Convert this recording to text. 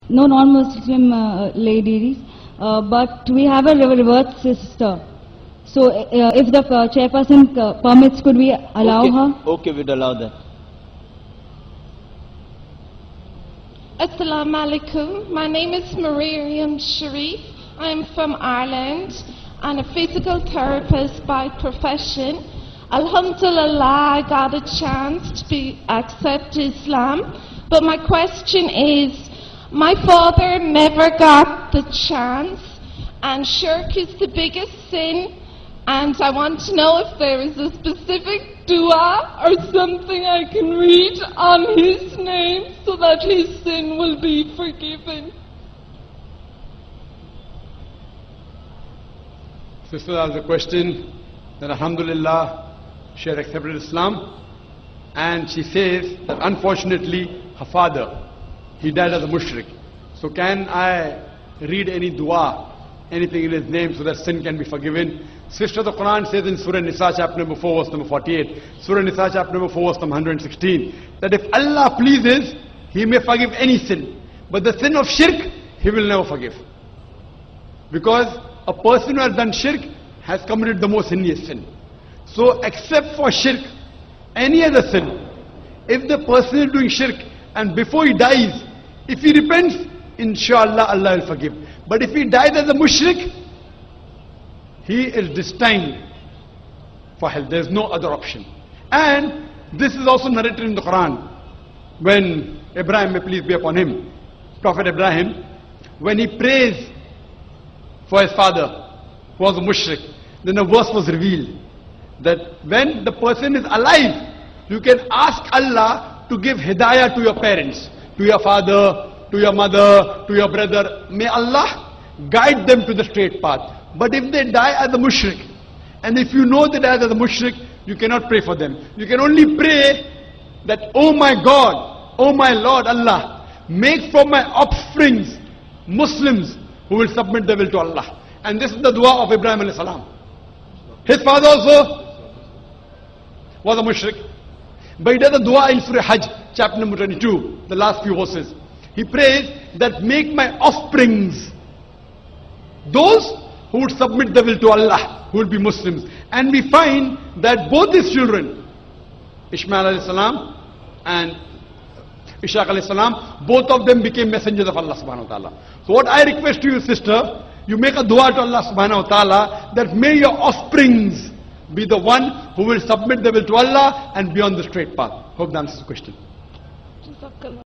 no non-Muslim ladies, but we have a reverse sister. So if the chairperson permits, could we allow her? Okay, we'd allow that. Assalamu alaikum. My name is Mariam Sharif. I'm from Ireland and a physical therapist by profession. Alhamdulillah, I got a chance to accept Islam. But my question is, my father never got the chance, and shirk is the biggest sin, and I want to know if there is a specific dua or something I can read on his name so that his sin will be forgiven. Sister asked a question that Alhamdulillah she had accepted Islam, and she says that unfortunately her father, he died as a mushrik. So can I read any dua, anything in his name so that sin can be forgiven? Sister, the Quran says in Surah Nisa chapter number 4 verse number 48, Surah Nisa chapter number 4 verse number 116, that if Allah pleases, He may forgive any sin, but the sin of shirk, He will never forgive. Because a person who has done shirk has committed the most heinous sin. So except for shirk, any other sin, if the person is doing shirk and before he dies, if he repents, inshallah Allah will forgive. But if he dies as a mushrik, he is destined for hell. There is no other option. And this is also narrated in the Quran. When Ibrahim, may peace be upon him, Prophet Ibrahim, when he prays for his father, who was a mushrik, then a verse was revealed that when the person is alive, you can ask Allah to give hidayah to your parents, to your father, to your mother, to your brother. May Allah guide them to the straight path. But if they die as a mushrik, and if you know they died as a mushrik, you cannot pray for them. You can only pray that, oh my God, oh my Lord Allah, make from my offsprings Muslims who will submit their will to Allah. And this is the dua of Ibrahim alayhi salam. His father also was a mushrik. But he does a dua in Surah Hajj, chapter number 22, the last few verses. He prays that make my offsprings those who would submit their will to Allah, who will be Muslims. And we find that both his children, Ishmael alayhi salam and Ishaq alayhi salam, both of them became messengers of Allah subhanahu wa ta'ala. So what I request to you, sister, you make a dua to Allah subhanahu wa ta'ala that may your offsprings be the one who will submit their will to Allah and be on the straight path. Hope that answers the question.